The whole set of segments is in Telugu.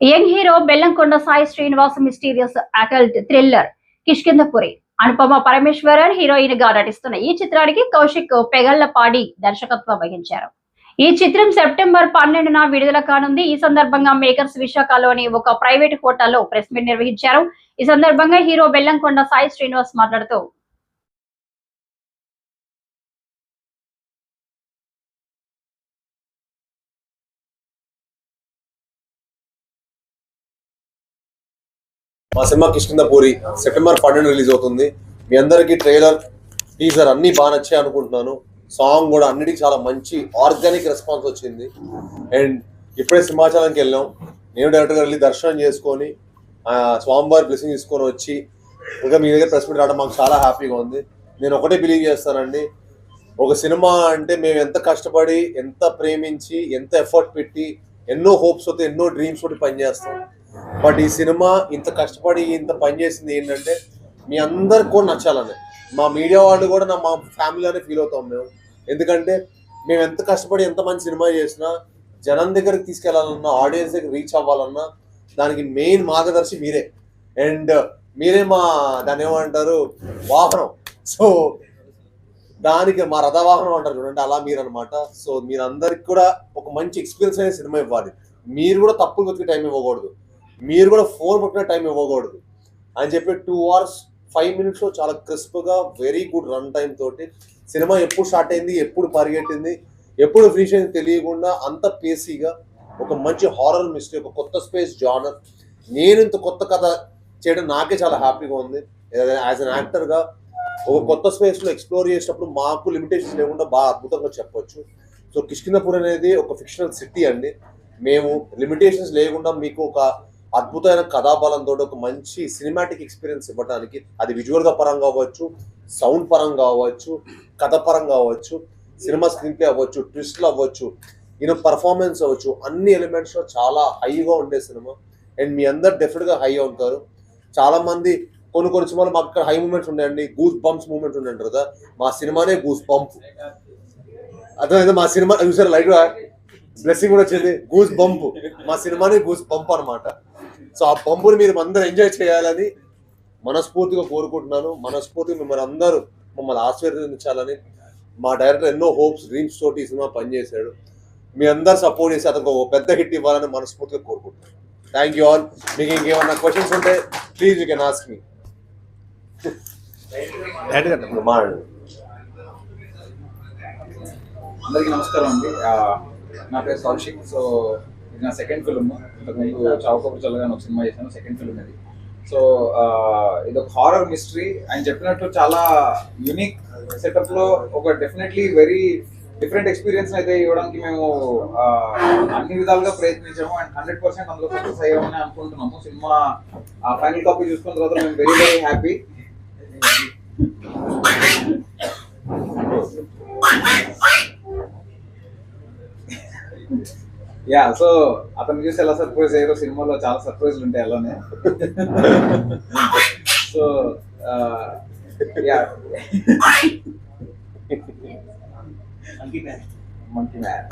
Young hero Bellamkonda Sai Srinivas mysterious occult thriller Kishkindhapuri Anupama Parameswaran heroine గా నటిస్తున్న ఈ చిత్రానికి కౌశిక్ పెగళ్లపాడి దర్శకత్వం వహించారు. ఈ చిత్రం సెప్టెంబర్ 12న విడుదల కానుంది. ఈ సందర్భంగా మేకర్స్ విశాఖలోని ఒక ప్రైవేట్ హోటల్లో ప్రెస్ మీట్ నిర్వహించారు. ఈ సందర్భంగా హీరో బెల్లంకొండ సాయి శ్రీనివాస్ మాట్లాడుతూ మా సినిమా కిష్కిందపురి సెప్టెంబర్ 12 రిలీజ్ అవుతుంది. మీ అందరికీ ట్రైలర్ టీజర్ అన్ని బాగా నచ్చాయి అనుకుంటున్నాను. సాంగ్ కూడా అన్నిటికీ చాలా మంచి ఆర్గానిక్ రెస్పాన్స్ వచ్చింది. అండ్ ఇప్పుడే సింహాచలంకి వెళ్ళాం. నేను డైరెక్ట్గా వెళ్ళి దర్శనం చేసుకొని స్వామివారి బ్లెస్సింగ్ తీసుకొని వచ్చి ఇంకా మీ దగ్గర ప్రెస్ మీట్ రావడం మాకు చాలా హ్యాపీగా ఉంది. నేను ఒకటే బిలీవ్ చేస్తానండి, ఒక సినిమా అంటే మేము ఎంత కష్టపడి, ఎంత ప్రేమించి, ఎంత ఎఫర్ట్ పెట్టి, ఎన్నో హోప్స్ తోటి, ఎన్నో డ్రీమ్స్ తోటి పనిచేస్తాం. బట్ ఈ సినిమా ఇంత కష్టపడి ఇంత పనిచేసింది ఏంటంటే మీ అందరికి కూడా నచ్చాలని. మా మీడియా వాళ్ళు కూడా మా ఫ్యామిలీలోనే ఫీల్ అవుతాం మేము. ఎందుకంటే మేము ఎంత కష్టపడి ఎంత మంచి సినిమా చేసినా జనం దగ్గరికి తీసుకెళ్లాలన్నా, ఆడియన్స్ దగ్గర రీచ్ అవ్వాలన్నా దానికి మెయిన్ మార్గదర్శి మీరే. అండ్ మీరే దాన్ని ఏమంటారు, వాహనం. సో దానికి మా రథవాహనం అంటారు చూడండి, అలా మీరు అనమాట. సో మీరందరికి కూడా ఒక మంచి ఎక్స్పీరియన్స్ అనే సినిమా ఇవ్వాలి. మీరు కూడా తప్పులు వెతికి టైం ఇవ్వకూడదు, మీరు కూడా ఫోన్ పట్టిన టైం ఇవ్వకూడదు అని చెప్పి 2 hours 5 minutes చాలా క్రిస్ప్గా వెరీ గుడ్ రన్ టైం తోటి సినిమా ఎప్పుడు స్టార్ట్ అయింది, ఎప్పుడు పరిగెట్టింది, ఎప్పుడు ఫినిష్ అయింది తెలియకుండా అంత పేసీగా ఒక మంచి హారర్ మిస్టరీ, ఒక కొత్త స్పేస్ జానర్. నేను ఇంత కొత్త కథ చేయడం నాకే చాలా హ్యాపీగా ఉంది. యాజ్ అన్ యాక్టర్గా ఒక కొత్త స్పేస్లో ఎక్స్ప్లోర్ చేసినప్పుడు మాకు లిమిటేషన్స్ లేకుండా బాగా అద్భుతంగా చెప్పొచ్చు. సో కిష్కిందపురి అనేది ఒక ఫిక్షనల్ సిటీ అండి. మేము లిమిటేషన్స్ లేకుండా మీకు ఒక అద్భుతమైన కథాబలంతో ఒక మంచి సినిమాటిక్ ఎక్స్పీరియన్స్ ఇవ్వడానికి, అది విజువల్గా పరంగా అవ్వచ్చు, సౌండ్ పరంగా అవ్వచ్చు, కథ పరంగా అవ్వచ్చు, సినిమా స్క్రీన్ ప్లే అవ్వచ్చు, ట్విస్ట్లు అవ్వచ్చు, పర్ఫార్మెన్స్ అవ్వచ్చు, అన్ని ఎలిమెంట్స్లో చాలా హైగా ఉండే సినిమా. అండ్ మీ అందరు డెఫినెట్గా హై ఉంటారు. చాలా మంది కొన్ని సినిమాలు మాకు ఇక్కడ హై మూమెంట్స్ ఉన్నాయండి, గూస్ బంప్స్ మూమెంట్స్ ఉన్నాయంట కదా. మా సినిమానే గూస్ బంప్. అర్థమైంది? మా సినిమా చూసారు, లైట్ బ్లెస్సింగ్ కూడా వచ్చింది, గూస్ బంప్. మా సినిమానే గూస్ బంప్ అనమాట. సో ఆ పంపుని మీరు అందరూ ఎంజాయ్ చేయాలని మనస్ఫూర్తిగా కోరుకుంటున్నాను. మనస్ఫూర్తిగా మిమ్మల్ని అందరూ మమ్మల్ని ఆశీర్వదించాలని. మా డైరెక్టర్ ఎన్నో హోప్స్, డ్రీమ్స్ తోటి ఈ సినిమా పనిచేశాడు. మీ అందరు సపోర్ట్ చేసి అతనికి ఒక పెద్ద హిట్ ఇవ్వాలని మనస్ఫూర్తిగా కోరుకుంటున్నాను. Thank you all. మీకు ఇంకేమన్నా క్వశ్చన్స్ ఉంటే please you can ask me. అందరికీ నమస్కారం అండి. నా పేరు కౌశిక్. సో ఇది నా సెకండ్ ఫిల్మ్. ఇంతకుముందు చావుకబురు చల్లగానే ఒక సినిమా చేశాను, సెకండ్ ఫిల్మ్ ఇది. సో ఇది ఒక హారర్ మిస్టరీ. ఆయన చెప్పినట్టు చాలా యూనిక్ సెటప్లో ఒక డెఫినెట్లీ వెరీ డిఫరెంట్ ఎక్స్పీరియన్స్ అయితే ఇవ్వడానికి మేము అన్ని విధాలుగా ప్రయత్నించాము. అండ్ 100% అందులో సక్సెస్ అయ్యామని అనుకుంటున్నాము. సినిమా ఫైనల్ కాపీ చూసుకున్న తర్వాత మేము very very happy. Yeah, so అతను చూసి ఎలా సర్ప్రైజ్ అయ్యారో సినిమాలో చాలా సర్ప్రైజ్లు ఉంటాయి అలానే. So yeah, monkey man.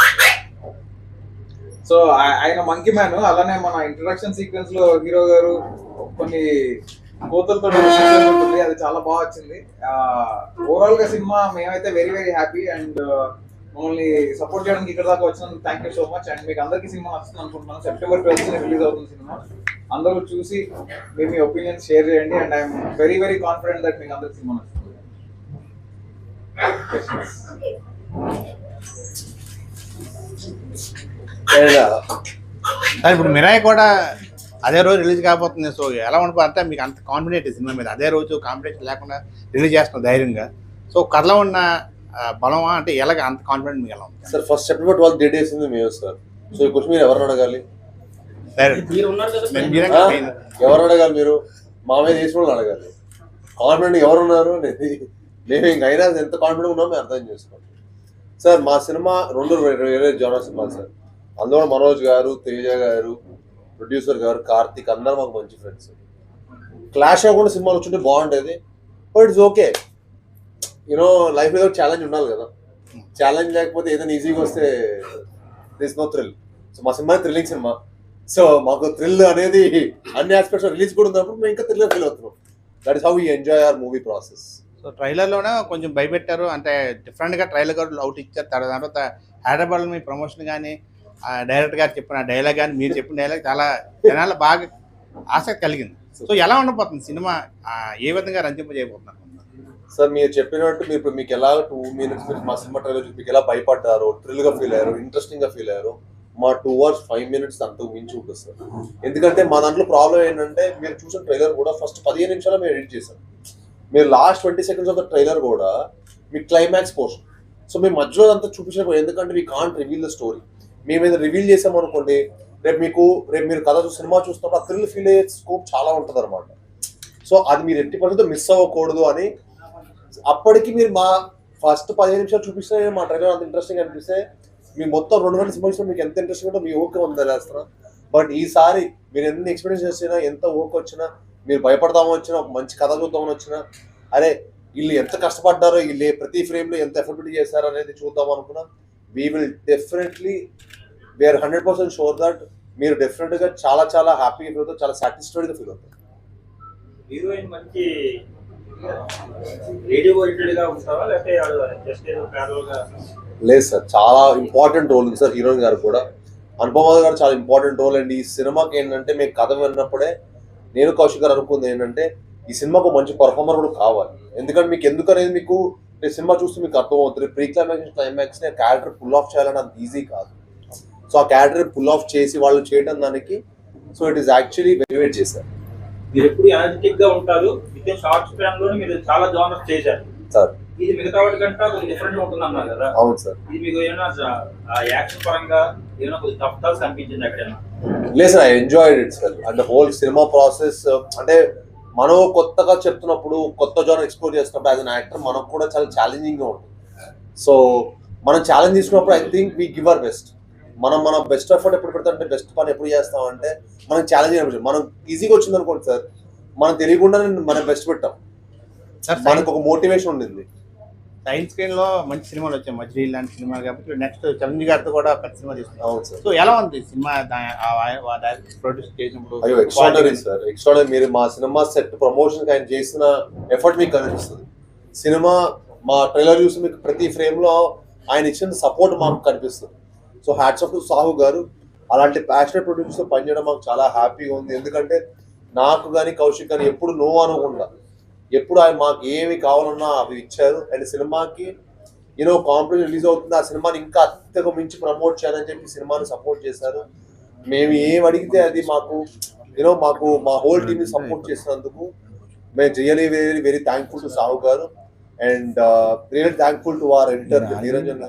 So ఆయన మంకీ మ్యాన్. అలానే మన ఇంట్రడక్షన్ సీక్వెన్స్ లో హీరో గారు కొన్ని కోతలతో ఉంటుంది, అది చాలా బాగా వచ్చింది. ఓవరాల్ గా సినిమా మేమైతే వెరీ వెరీ హ్యాపీ. అండ్ మమ్మల్ని సపోర్ట్ చేయడానికి ఇక్కడ దాకా వచ్చినందుకు thank you so much. And మీకు అందరికీ సినిమా నచ్చుతుంది అనుకుంటున్నాను. September 12th రిలీజ్ అవుతుంది సినిమా. అందరూ చూసి మీరు మీ ఒపీనియన్స్ షేర్ చేయండి. And I'm very very confident that మీకు అందరికీ సినిమా నచ్చుతుంది. ఇప్పుడు మిరాయి కూడా అదే రోజు రిలీజ్ కాబోతుంది. సో ఎలా ఉండిపోయి అంటే మీకు అంత కాన్ఫిడెంట్ సినిమా మీద, అదే రోజు కాంపిటీషన్ లేకుండా రిలీజ్ చేస్తున్న ధైర్యంగా. సో కథలో ఉన్న బలమా అంటే ఎలాగ అంత కాన్ఫిడెంట్ మీకు ఎలా ఉంది sir? First September 12th date వేసింది మేము సార్. సో ఈ క్వశ్చన్ మీరు ఎవరిని అడగాలి? ఎవరు అడగాలి? మీరు మా మీద చేసిన వాళ్ళు అడగాలి. కాన్ఫిడెంట్ ఎవరున్నారు అనేది మేము ఇంకైనా ఎంత కాన్ఫిడెంట్ ఉన్నామో మేము అర్థం చేసుకోండి సార్. మా సినిమా 2 వేరే జానర్ సినిమాలు సార్. అందులో మనోజ్ గారు, తేజ గారు, ప్రొడ్యూసర్ గారు, కార్తిక్ అందరూ మాకు మంచి ఫ్రెండ్స్. క్లాష్ అవ్వకుండా సినిమాలు వచ్చుంటే బాగుండేది. But it's okay. లైఫ్ ఏదో ఛాలెంజ్ ఉండాలి కదా. ఛాలెంజ్ లేకపోతే ఏదైనా ఈజీగా వస్తే దిస్ నో థ్రిల్. సో మా సినిమా థ్రిల్లింగ్ సినిమా. సో మాకు థ్రిల్ అనేది అన్ని ఆస్పెక్ట్స్ రిలీజ్ కూడా ఉన్నప్పుడు మేము ఇంకా థ్రిల్లర్ ఫీల్ అవుతున్నాం. That is how we enjoy our movie process. So ట్రైలర్లోనే కొంచెం భయపెట్టారు, అంటే డిఫరెంట్గా ట్రైలర్ కూడా అవుట్ ఇచ్చారు. తర్వాత హైదరాబాద్లో మీ ప్రమోషన్ కానీ డైరెక్టర్ గారు చెప్పిన డైలాగ్ కానీ మీరు చెప్పిన డైలాగ్ చాలా జనాలు బాగా ఆసక్తి కలిగింది. సో ఎలా ఉండబోతుంది సినిమా, ఏ విధంగా రంజింపజేయబోతున్నారు? సార్ మీరు చెప్పినట్టు మీకు ఎలా 2 minutes మీరు మా సినిమా ట్రైలర్ మీకు ఎలా భయపడ్డారో, థ్రిల్ గా ఫీల్ అయ్యారు, ఇంట్రెస్టింగ్ గా ఫీల్ అయ్యారు, మా 2 hours 5 minutes అంతకు మించి ఉంటుంది సార్. ఎందుకంటే మా దాంట్లో ప్రాబ్లం ఏంటంటే మీరు చూసిన ట్రైలర్ కూడా ఫస్ట్ 15 నిమిషాలు మేము ఎడిట్ చేసాం. మీరు last 20 seconds of the trailer కూడా మీ క్లైమాక్స్ పోర్షన్. సో మేము మధ్యలో అంతా చూపించకపోయి, ఎందుకంటే we can't reveal the story. మేము ఏదైనా రివీల్ చేసాం అనుకోండి, రేపు మీరు కథ సినిమా చూస్తున్నప్పుడు ఆ థ్రిల్ ఫీల్ అయ్యే స్కోప్ చాలా ఉంటుంది అనమాట. సో అది మీరు ఎట్టి పరిస్థితుల్లో మిస్ అవ్వకూడదు అని అప్పటికి మీరు మా ఫస్ట్ 15 నిమిషాలు చూపిస్తే మా ట్రైలర్ అంత ఇంట్రెస్టింగ్ అనిపిస్తే మీ మొత్తం 2 గంటల సినిమా చూస్తే మీకు ఎంత ఇంట్రెస్టింగ్ ఉంటుందో మీ ఓకే ఉందలేస్తున్నా. బట్ ఈసారి మీరు ఎన్ని ఎక్స్పీరియన్స్ చేసినా, ఎంత ఓకే వచ్చినా, మీరు భయపడదామని వచ్చినా, ఒక మంచి కథ చూద్దామని వచ్చినా, అరే వీళ్ళు ఎంత కష్టపడ్డారో, వీళ్ళు ప్రతి ఫ్రేమ్లో ఎంత ఎఫర్ట్ చేశారో అనేది చూద్దాం అనుకున్నా, we will definitely we are 100% sure that మీరు డెఫినెట్గా చాలా చాలా హ్యాపీగా ఫీల్ అవుతారు, చాలా సాటిస్ఫైడ్గా ఫీల్ అవుతారు. హీరోయిన్ మంచి రేడియో ఓరియంటెడ్ గా ఉంటావా లేకపోతే జస్ట్ ఏదో ప్యారల్ గా? లేదు సార్, చాలా ఇంపార్టెంట్ రోల్ ఉంది సార్ హీరోయిన్ గారు కూడా. అనుపమ గారు చాలా ఇంపార్టెంట్ రోల్. అండ్ ఈ సినిమాకి ఏంటంటే మేము కథ విన్నప్పుడే నేను కౌశిక్ గారు అనుకుంది ఏంటంటే ఈ సినిమాకు మంచి పర్ఫార్మర్ కూడా కావాలి. ఎందుకంటే మీకు ఎందుకనేది మీకు సినిమా చూస్తే మీకు అర్థమవుతుంది. Pre climax character pull off చేయాలని అంత ఈజీ కాదు. సో ఆ క్యారెక్టర్ పుల్ ఆఫ్ చేసి వాళ్ళు చేయడం దానికి సో ఇట్ ఈస్ యాక్చువల్లీ వెరివేట్ చేశారు. మీరు ఎప్పుడు ఎనర్జెటిక్ గా ఉంటారు, విత్ షార్ట్ స్పాన్ లో మీరు చాలా జానర్స్ చేశారు సార్. ఇది మిగతా వాటి కంటే కొంచెం డిఫరెంట్ ఉంటుంది అన్నారు కదా. అవును సార్. ఇది మీకు ఏమైనా యాక్షన్ పరంగా ఏమైనా కొంచెం తప్పుతాల్సి అనిపించింది ఎక్కడైనా? లేదు sir, I enjoyed it sir. And whole cinema process అంటే మనం కొత్తగా చెప్తున్నప్పుడు, కొత్త జానర్ ఎక్స్ప్లోర్ చేస్తున్నప్పుడు యాజ్ అన్ యాక్టర్ మనకు కూడా చాలా ఛాలెంజింగ్ గా ఉంటుంది. సో మనం ఛాలెంజ్ తీసుకున్నప్పుడు I think we give our best. మన బెస్ట్ ఎఫర్ట్ ఎప్పుడు పెడతామంటే, బెస్ట్ పని ఎప్పుడు చేస్తామంటే మనం ఛాలెంజ్ అనిపించింది. మనం ఈజీగా వచ్చింది అనుకోండి సార్, మనం తెలియకుండానే మనం బెస్ట్ పెట్టాం, మనకు ఒక మోటివేషన్ ఉండింది. సైన్స్ స్క్రీన్ లో మంచి సినిమాలు వచ్చాయి, మజ్లీ లాంటి సినిమాలు. కాబట్టి నెక్స్ట్ చిరంజీవి గారితో కూడా పెద్ద సినిమా తీసుకున్నాం. అవును సార్. సో ఎలా ఉంది సినిమా ప్రొడ్యూస్ చేసినప్పుడు? అయ్యో ఎక్స్ట్రాడనరీ సార్, ఎక్స్ట్రాడనరీ. మీరు మా సినిమా సెట్ ప్రమోషన్ ఆయన చేసిన ఎఫర్ట్ మీకు కనిపిస్తుంది. సినిమా మా ట్రైలర్ చూసి మీకు ప్రతి ఫ్రేమ్ లో ఆయన ఇచ్చిన సపోర్ట్ మాకు కనిపిస్తుంది. So hats off to Sahu గారు. అలాంటి ప్యాషనెట్ ప్రొడ్యూసర్తో పనిచేయడం మాకు చాలా హ్యాపీగా ఉంది. ఎందుకంటే నాకు కానీ కౌశిక్ కానీ ఎప్పుడు నో అనకుండా, ఎప్పుడు ఆయన మాకు ఏమి కావాలన్నా అవి ఇచ్చారు. అండ్ సినిమాకి కాంపిటీషన్ రిలీజ్ అవుతుంది, ఆ సినిమాని ఇంకా అత్యగా మించి ప్రమోట్ చేయాలని చెప్పి సినిమాని సపోర్ట్ చేశారు. మేము ఏం అడిగితే అది మాకు మాకు మా హోల్ టీమ్ని సపోర్ట్ చేసినందుకు మేము really very very thankful to Sahu garu. And really thankful to our editor Niranjan.